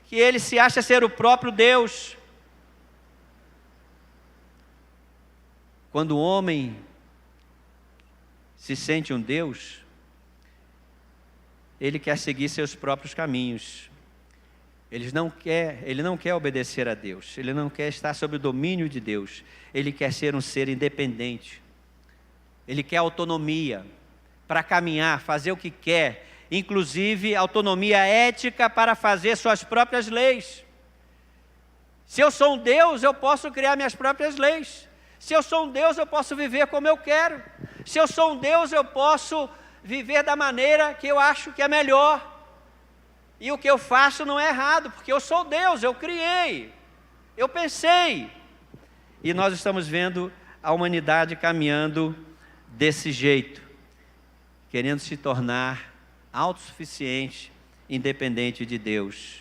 que ele se acha ser o próprio Deus. Quando o homem se sente um Deus, ele quer seguir seus próprios caminhos. Ele não quer obedecer a Deus, ele não quer estar sob o domínio de Deus, ele quer ser um ser independente. Ele quer autonomia para caminhar, fazer o que quer, inclusive autonomia ética para fazer suas próprias leis. Se eu sou um Deus, eu posso criar minhas próprias leis. Se eu sou um Deus, eu posso viver como eu quero. Se eu sou um Deus, eu posso viver da maneira que eu acho que é melhor. E o que eu faço não é errado, porque eu sou Deus, eu criei, eu pensei. E nós estamos vendo a humanidade caminhando desse jeito, querendo se tornar autossuficiente, independente de Deus.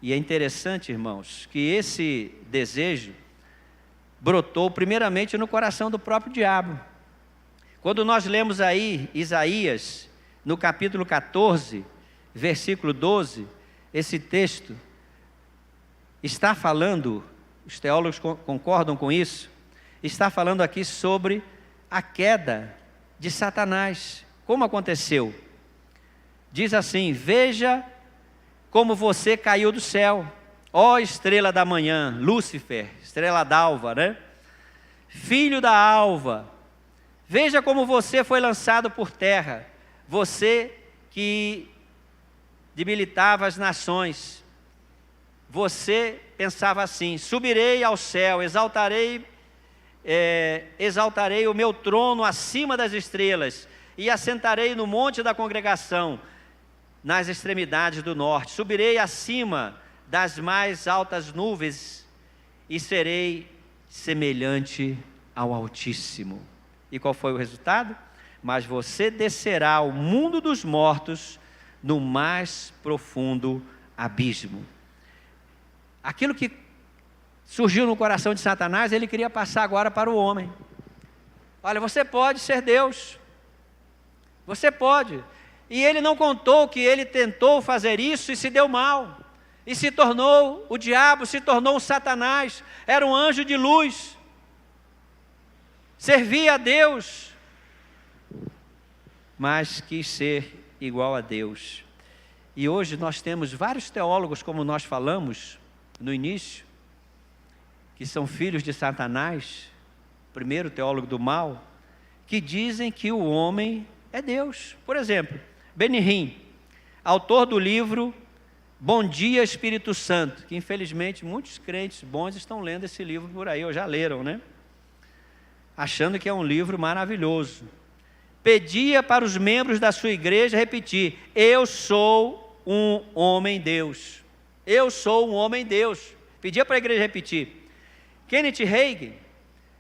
E é interessante, irmãos, que esse desejo brotou primeiramente no coração do próprio diabo. Quando nós lemos aí Isaías, no capítulo 14, versículo 12, esse texto está falando, os teólogos concordam com isso, está falando aqui sobre a queda de Satanás. Como aconteceu? Diz assim: veja como você caiu do céu, ó estrela da manhã, Lúcifer, estrela d'alva, né? Filho da alva, veja como você foi lançado por terra, você que debilitava as nações. Você pensava assim: subirei ao céu, exaltarei o meu trono acima das estrelas, e assentarei no monte da congregação, nas extremidades do norte. Subirei acima das mais altas nuvens, e serei semelhante ao Altíssimo. E qual foi o resultado? Mas você descerá ao mundo dos mortos, no mais profundo abismo. Aquilo que surgiu no coração de Satanás, ele queria passar agora para o homem. Olha, você pode ser Deus. Você pode. E ele não contou que ele tentou fazer isso e se deu mal. E se tornou o diabo, se tornou um Satanás. Era um anjo de luz. Servia a Deus, mas quis ser igual a Deus. E hoje nós temos vários teólogos, como nós falamos no início, que são filhos de Satanás, primeiro teólogo do mal, que dizem que o homem é Deus. Por exemplo, Benihim, autor do livro Bom Dia Espírito Santo, que infelizmente muitos crentes bons estão lendo esse livro por aí, ou já leram, né? Achando que é um livro maravilhoso. Pedia para os membros da sua igreja repetir: eu sou um homem Deus. Eu sou um homem Deus. Pedia para a igreja repetir. Kenneth Hagin,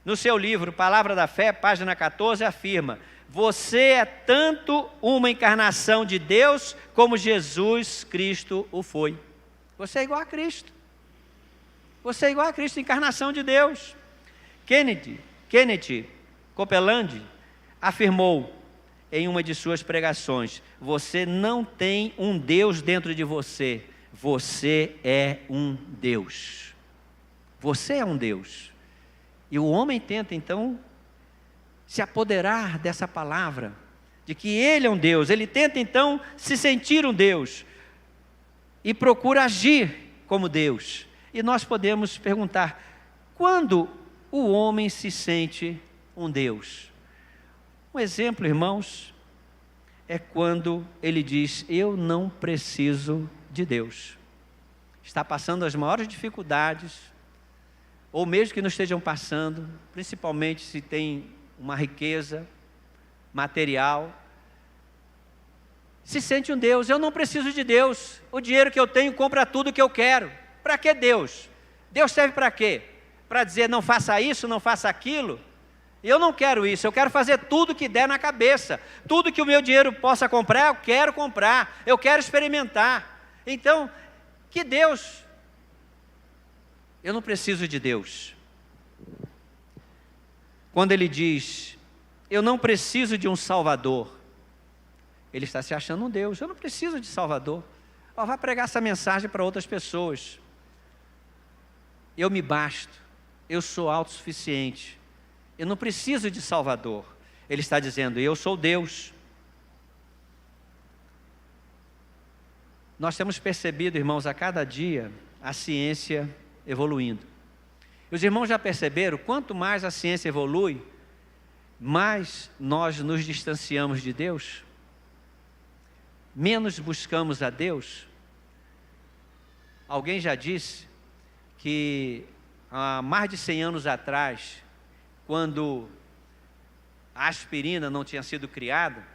no seu livro Palavra da Fé, página 14, afirma: você é tanto uma encarnação de Deus como Jesus Cristo o foi. Você é igual a Cristo. Você é igual a Cristo, encarnação de Deus. Kenneth Copeland afirmou em uma de suas pregações: você não tem um Deus dentro de você, você é um Deus. Você é um Deus. E o homem tenta então se apoderar dessa palavra de que ele é um Deus. Ele tenta então se sentir um Deus e procura agir como Deus. E nós podemos perguntar: quando o homem se sente um Deus? Um exemplo, irmãos, é quando ele diz: eu não preciso de Deus. Está passando as maiores dificuldades, ou mesmo que não estejam passando, principalmente se tem uma riqueza material, se sente um Deus. Eu não preciso de Deus, o dinheiro que eu tenho compra tudo que eu quero. Para que Deus? Deus serve para quê? Para dizer não faça isso, não faça aquilo? Eu não quero isso, eu quero fazer tudo que der na cabeça. Tudo que o meu dinheiro possa comprar, eu quero comprar, eu quero experimentar. Então, que Deus? Eu não preciso de Deus. Quando ele diz: eu não preciso de um Salvador, ele está se achando um Deus. Eu não preciso de Salvador. Vá pregar essa mensagem para outras pessoas. Eu me basto, eu sou autossuficiente, eu não preciso de Salvador. Ele está dizendo: eu sou Deus. Nós temos percebido, irmãos, a cada dia a ciência evoluindo. E os irmãos já perceberam, quanto mais a ciência evolui, mais nós nos distanciamos de Deus, menos buscamos a Deus. Alguém já disse que há mais de 100 anos atrás, quando a aspirina não tinha sido criada,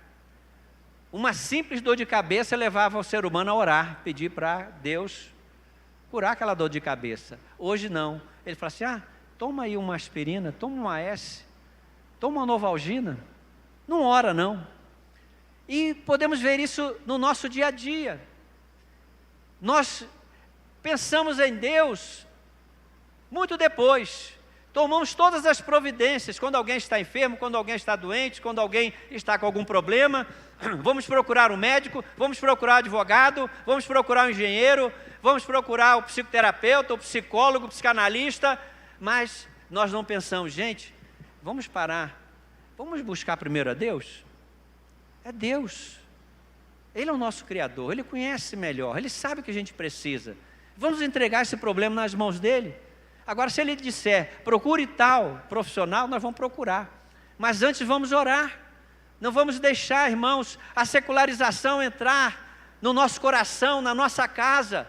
uma simples dor de cabeça levava o ser humano a orar, pedir para Deus curar aquela dor de cabeça. Hoje não. Ele fala assim: toma aí uma aspirina, toma uma S, toma uma Novalgina. Não ora não. E podemos ver isso no nosso dia a dia. Nós pensamos em Deus muito depois. Tomamos todas as providências, quando alguém está enfermo, quando alguém está doente, quando alguém está com algum problema, vamos procurar um médico, vamos procurar um advogado, vamos procurar um engenheiro, vamos procurar o psicoterapeuta, o psicólogo, o psicanalista, mas nós não pensamos: gente, vamos parar, vamos buscar primeiro a Deus? É Deus, Ele é o nosso Criador, Ele conhece melhor, Ele sabe o que a gente precisa. Vamos entregar esse problema nas mãos dEle. Agora, se Ele disser: procure tal profissional, nós vamos procurar. Mas antes vamos orar. Não vamos deixar, irmãos, a secularização entrar no nosso coração, na nossa casa.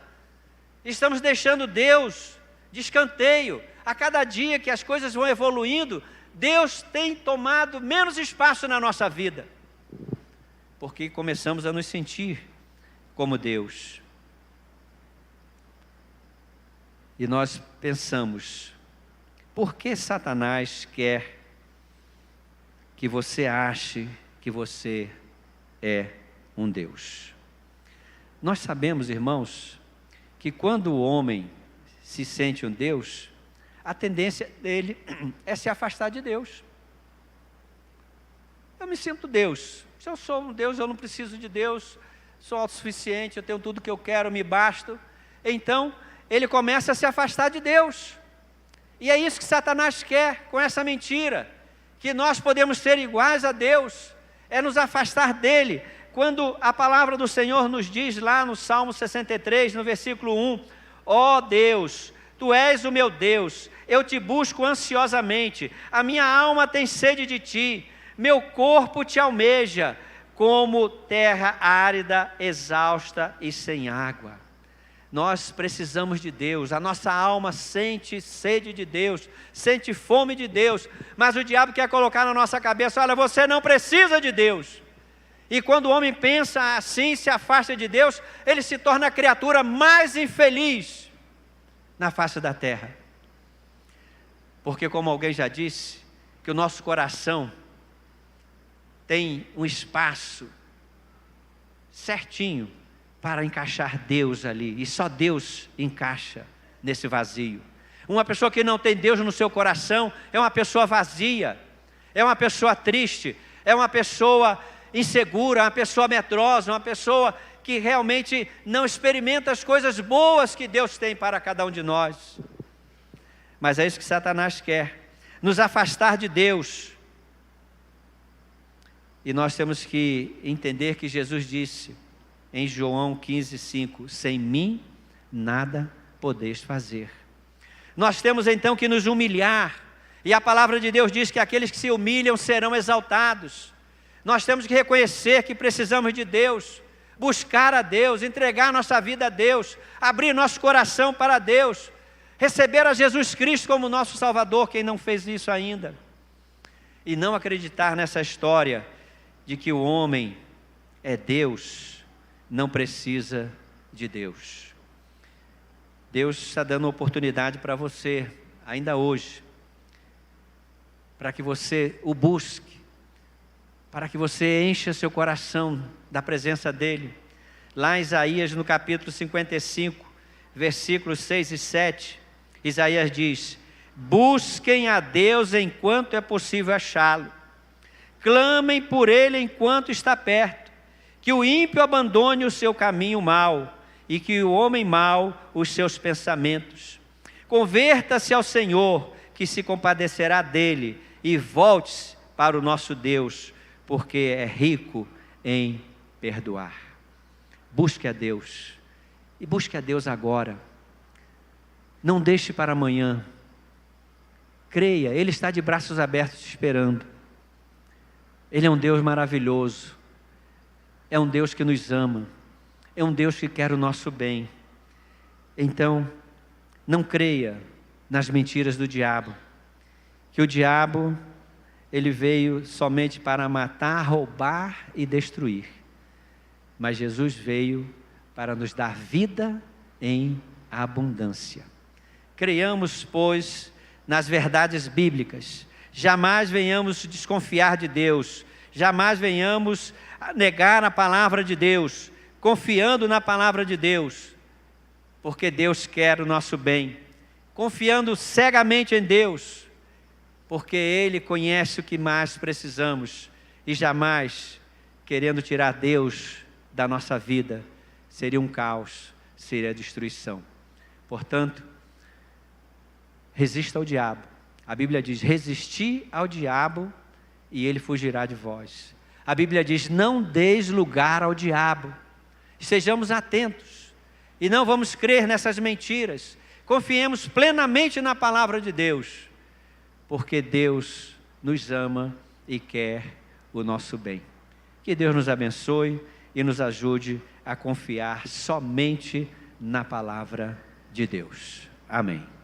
Estamos deixando Deus de escanteio. A cada dia que as coisas vão evoluindo, Deus tem tomado menos espaço na nossa vida, porque começamos a nos sentir como Deus. E nós pensamos: por que Satanás quer que você ache que você é um Deus? Nós sabemos, irmãos, que quando o homem se sente um Deus, a tendência dele é se afastar de Deus. Eu me sinto Deus. Se eu sou um Deus, eu não preciso de Deus, sou autossuficiente, eu tenho tudo que eu quero, me basto. Então, ele começa a se afastar de Deus. E é isso que Satanás quer com essa mentira, que nós podemos ser iguais a Deus, é nos afastar dele. Quando a palavra do Senhor nos diz lá no Salmo 63, no versículo 1, ó Deus, Tu és o meu Deus, eu te busco ansiosamente, a minha alma tem sede de Ti, meu corpo te almeja, como terra árida, exausta e sem água. Nós precisamos de Deus, a nossa alma sente sede de Deus, sente fome de Deus, mas o diabo quer colocar na nossa cabeça: olha, você não precisa de Deus. E quando o homem pensa assim, se afasta de Deus, ele se torna a criatura mais infeliz na face da terra. Porque, como alguém já disse, que o nosso coração tem um espaço certinho para encaixar Deus ali, e só Deus encaixa nesse vazio. Uma pessoa que não tem Deus no seu coração é uma pessoa vazia, é uma pessoa triste, é uma pessoa insegura, uma pessoa medrosa, uma pessoa que realmente não experimenta as coisas boas que Deus tem para cada um de nós. Mas é isso que Satanás quer, nos afastar de Deus. E nós temos que entender que Jesus disse em João 15:5, sem mim nada podeis fazer. Nós temos então que nos humilhar, e a palavra de Deus diz que aqueles que se humilham serão exaltados. Nós temos que reconhecer que precisamos de Deus, buscar a Deus, entregar nossa vida a Deus, abrir nosso coração para Deus, receber a Jesus Cristo como nosso Salvador, quem não fez isso ainda, e não acreditar nessa história de que o homem é Deus, não precisa de Deus. Deus está dando uma oportunidade para você, ainda hoje, para que você o busque, para que você encha seu coração da presença dEle. Lá em Isaías, no capítulo 55, versículos 6 e 7, Isaías diz: busquem a Deus enquanto é possível achá-lo, clamem por Ele enquanto está perto, que o ímpio abandone o seu caminho mau, e que o homem mau os seus pensamentos. Converta-se ao Senhor, que se compadecerá dele, e volte-se para o nosso Deus, porque é rico em perdoar. Busque a Deus, e busque a Deus agora. Não deixe para amanhã. Creia, Ele está de braços abertos te esperando. Ele é um Deus maravilhoso, é um Deus que nos ama, é um Deus que quer o nosso bem. Então, não creia nas mentiras do diabo, que o diabo, ele veio somente para matar, roubar e destruir, mas Jesus veio para nos dar vida em abundância. Creiamos, pois, nas verdades bíblicas, jamais venhamos desconfiar de Deus, jamais venhamos negar a palavra de Deus, confiando na palavra de Deus, porque Deus quer o nosso bem, confiando cegamente em Deus, porque Ele conhece o que mais precisamos, e jamais querendo tirar Deus da nossa vida, seria um caos, seria destruição. Portanto, resista ao diabo. A Bíblia diz: resisti ao diabo e ele fugirá de vós. A Bíblia diz: não deis lugar ao diabo. Sejamos atentos e não vamos crer nessas mentiras. Confiemos plenamente na palavra de Deus, porque Deus nos ama e quer o nosso bem. Que Deus nos abençoe e nos ajude a confiar somente na palavra de Deus. Amém.